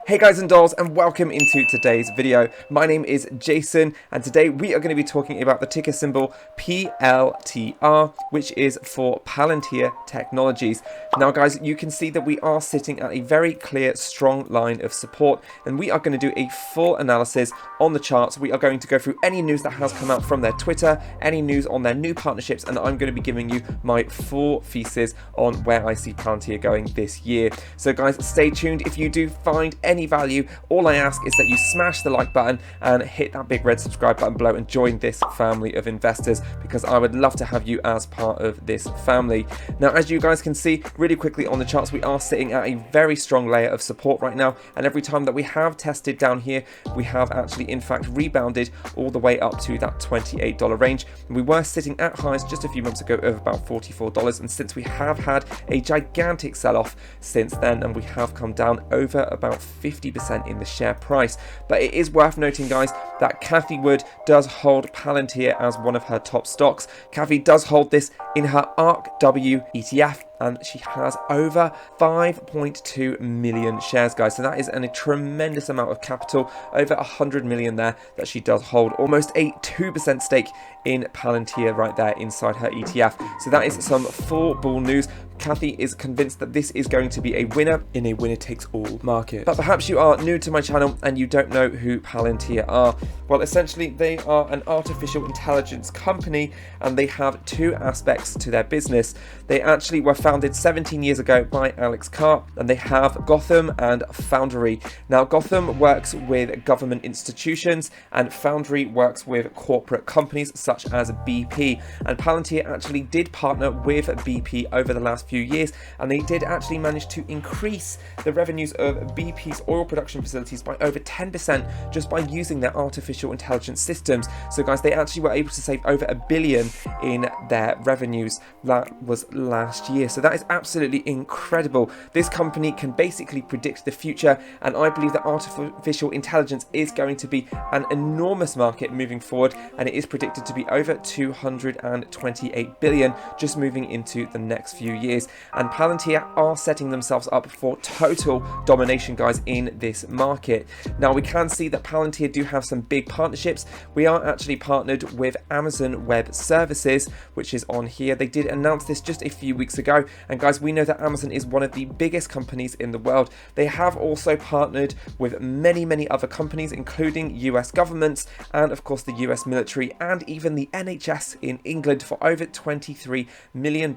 Hey guys and dolls, and welcome into today's video. My name is Jason, and today we are going to be talking about the ticker symbol PLTR, which is for Palantir Technologies. Now guys, you can see that we are sitting at a very clear, strong line of support, and we are going to do a full analysis on the charts. We are going to go through any news that has come out from their Twitter, any news on their new partnerships, and I'm going to be giving you my full thesis on where I see Palantir going this year. So guys, stay tuned. If you do find any value, all I ask is that you smash the like button and hit that big red subscribe button below and join this family of investors, because I would love to have you as part of this family. Now, as you guys can see really quickly on the charts, we are sitting at a very strong layer of support right now, and every time that we have tested down here, we have actually in fact rebounded all the way up to that $28 range. We were sitting at highs just a few months ago of about $44, and since we have had a gigantic sell-off since then, and we have come down over about 50% in the share price. But it is worth noting, guys, that Cathie does hold Palantir as one of her top stocks. Cathie does hold this in her ARKW ETF, and she has over 5.2 million shares, guys. So that is a tremendous amount of capital, over 100 million there, that she does hold. Almost a 2% stake in Palantir right there inside her ETF. So that is some full bull news. Cathie is convinced that this is going to be a winner in a winner-takes-all market. But perhaps you are new to my channel and you don't know who Palantir are. Well, essentially, they are an artificial intelligence company, and they have two aspects to their business. They actually were founded 17 years ago by Alex Karp, and they have Gotham and Foundry. Now, Gotham works with government institutions, and Foundry works with corporate companies such as BP. And Palantir actually did partner with BP over the last few years, and they did actually manage to increase the revenues of BP's oil production facilities by over 10% just by using their artificial intelligence systems. So guys, they actually were able to save over $1 billion in their revenues. That was last year. So that is absolutely incredible. This company can basically predict the future, and I believe that artificial intelligence is going to be an enormous market moving forward, and it is predicted to be over 228 billion just moving into the next few years. And Palantir are setting themselves up for total domination, guys, in this market. Now, we can see that Palantir do have some big partnerships. We are actually partnered with Amazon Web Services, which is on here. They did announce this just a few weeks ago, and guys, we know that Amazon is one of the biggest companies in the world. They have also partnered with many other companies, including US governments and of course the US military and even the NHS in England, for over $23 million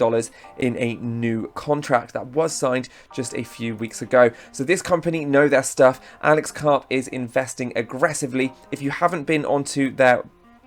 in a new contract that was signed just a few weeks ago. So this company know their stuff. Alex Karp is investing aggressively. If you haven't been onto their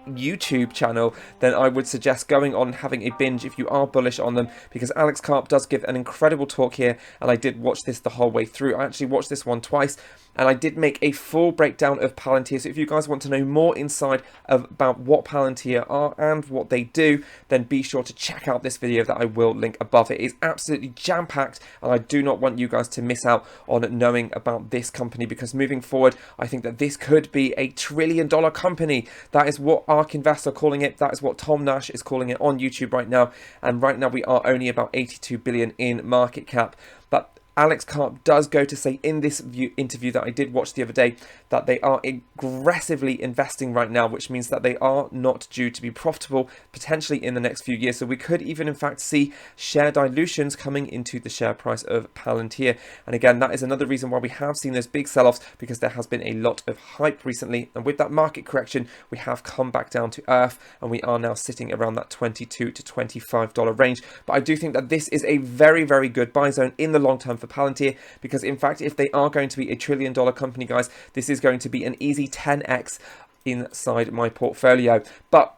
YouTube channel, then I would suggest going on and having a binge if you are bullish on them, because Alex Karp does give an incredible talk here, and I did watch this the whole way through. I actually watched this one twice, and I did make a full breakdown of Palantir. So if you guys want to know more inside about what Palantir are and what they do, then be sure to check out this video that I will link above. It is absolutely jam-packed, and I do not want you guys to miss out on knowing about this company, because moving forward, I think that this could be a $1 trillion company. That is what ARK Invest are calling it. That is what Tom Nash is calling it on YouTube right now. And right now we are only about 82 billion in market cap. But Alex Karp does go to say in this interview that I did watch the other day that they are aggressively investing right now, which means that they are not due to be profitable potentially in the next few years. So we could even in fact see share dilutions coming into the share price of Palantir. And again, that is another reason why we have seen those big sell-offs, because there has been a lot of hype recently, and with that market correction we have come back down to earth, and we are now sitting around that $22 to $25 range. But I do think that this is a very good buy zone in the long term for Palantir, because in fact, if they are going to be a $1 trillion company, guys, this is going to be an easy 10x inside my portfolio. But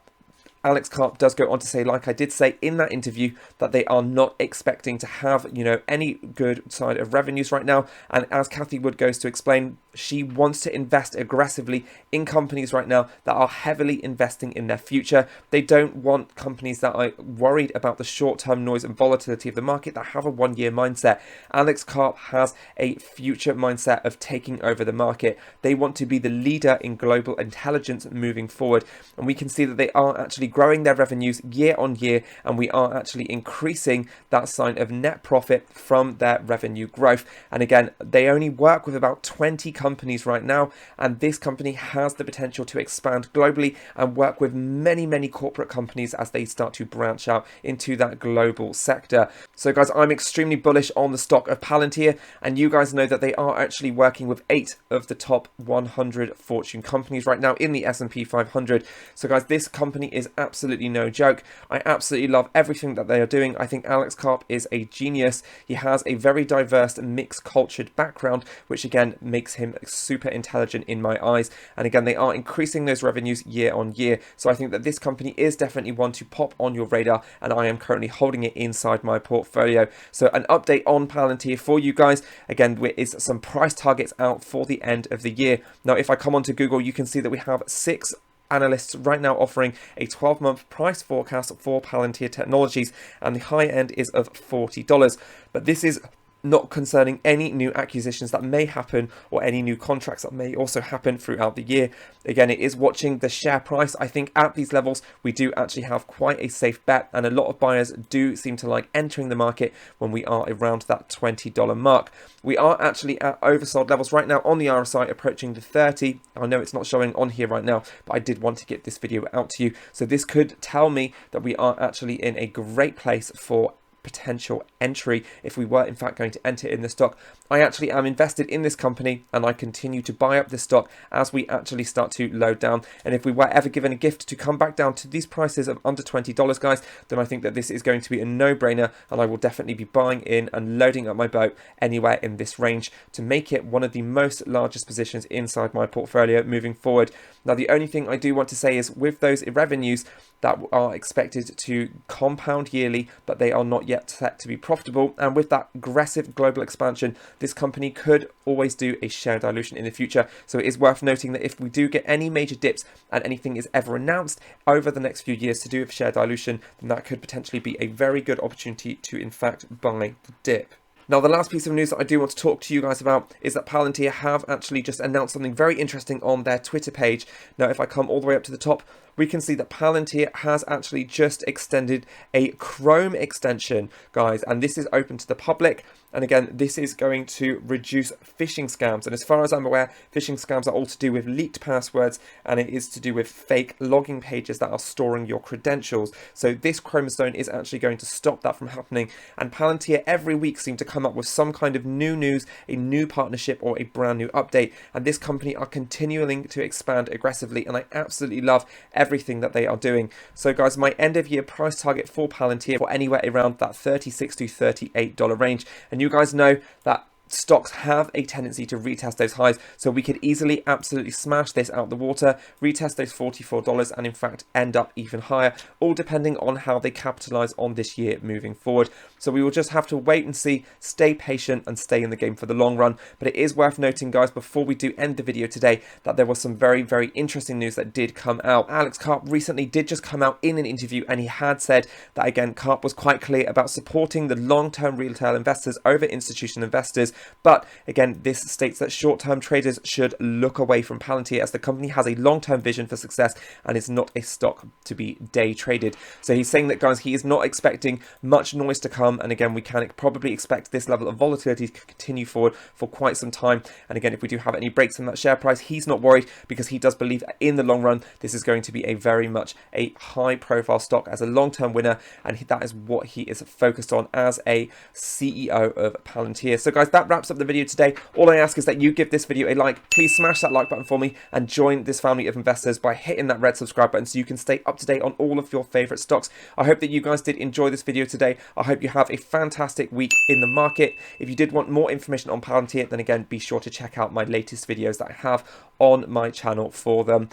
Alex Karp does go on to say, like I did say in that interview, that they are not expecting to have, any good side of revenues right now. And as Cathie goes to explain, she wants to invest aggressively in companies right now that are heavily investing in their future. They don't want companies that are worried about the short-term noise and volatility of the market, that have a one-year mindset. Alex Karp has a future mindset of taking over the market. They want to be the leader in global intelligence moving forward. And we can see that they are actually growing their revenues year on year, and we are actually increasing that sign of net profit from their revenue growth. And again, they only work with about 20 companies right now, and this company has the potential to expand globally and work with many corporate companies as they start to branch out into that global sector. So guys, I'm extremely bullish on the stock of Palantir, and you guys know that they are actually working with 8 of the top 100 Fortune companies right now in the S&P 500. So guys, this company is absolutely no joke. I absolutely love everything that they are doing. I think Alex Karp is a genius. He has a very diverse and mixed cultured background, which again makes him super intelligent in my eyes. And again, they are increasing those revenues year on year. So I think that this company is definitely one to pop on your radar, and I am currently holding it inside my portfolio. So an update on Palantir for you guys. Again, there is some price targets out for the end of the year. Now, if I come onto Google, you can see that we have 6 analysts right now offering a 12-month price forecast for Palantir Technologies, and the high end is of $40. But this is not concerning any new acquisitions that may happen or any new contracts that may also happen throughout the year. Again, it is watching the share price. I think at these levels, we do actually have quite a safe bet, and a lot of buyers do seem to like entering the market when we are around that $20 mark. We are actually at oversold levels right now on the RSI, approaching the 30. I know it's not showing on here right now, but I did want to get this video out to you. So this could tell me that we are actually in a great place for potential entry if we were in fact going to enter in the stock. I actually am invested in this company, and I continue to buy up this stock as we actually start to load down. And if we were ever given a gift to come back down to these prices of under $20, guys, then I think that this is going to be a no-brainer, and I will definitely be buying in and loading up my boat anywhere in this range to make it one of the most largest positions inside my portfolio moving forward. Now, the only thing I do want to say is with those revenues that are expected to compound yearly, but they are not yet set to be profitable. And with that aggressive global expansion, this company could always do a share dilution in the future. So it is worth noting that if we do get any major dips and anything is ever announced over the next few years to do with share dilution, then that could potentially be a very good opportunity to in fact buy the dip. Now, the last piece of news that I do want to talk to you guys about is that Palantir have actually just announced something very interesting on their Twitter page. Now, if I come all the way up to the top, we can see that Palantir has actually just extended a Chrome extension, guys, and this is open to the public. And again, this is going to reduce phishing scams. And as far as I'm aware, phishing scams are all to do with leaked passwords, and it is to do with fake logging pages that are storing your credentials. So this Chromestone is actually going to stop that from happening. And Palantir every week seem to come up with some kind of new news, a new partnership, or a brand new update. And this company are continuing to expand aggressively, and I absolutely love everything that they are doing. So guys, my end of year price target for Palantir for anywhere around that $36 to $38 range. And you guys know that stocks have a tendency to retest those highs, so we could easily absolutely smash this out the water, retest those $44, and in fact end up even higher, all depending on how they capitalize on this year moving forward. So we will just have to wait and see, stay patient, and stay in the game for the long run. But it is worth noting, guys, before we do end the video today, that there was some very interesting news that did come out. Alex Karp recently did just come out in an interview, and he had said that, again, Karp was quite clear about supporting the long-term retail investors over institutional investors. But again, this states that short-term traders should look away from Palantir, as the company has a long-term vision for success and is not a stock to be day traded. So he's saying that, guys, he is not expecting much noise to come. And again, we can probably expect this level of volatility to continue forward for quite some time. And again, if we do have any breaks in that share price, he's not worried, because he does believe that in the long run, this is going to be a very much a high-profile stock as a long-term winner. And that is what he is focused on as a CEO of Palantir. So guys, that wraps up the video today. All I ask is that you give this video a like. Please smash that like button for me and join this family of investors by hitting that red subscribe button so you can stay up to date on all of your favorite stocks. I hope that you guys did enjoy this video today. I hope you have a fantastic week in the market. If you did want more information on Palantir, then again, be sure to check out my latest videos that I have on my channel for them.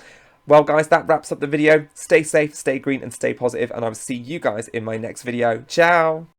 Well, guys, that wraps up the video. Stay safe, stay green, and stay positive, and I will see you guys in my next video. Ciao!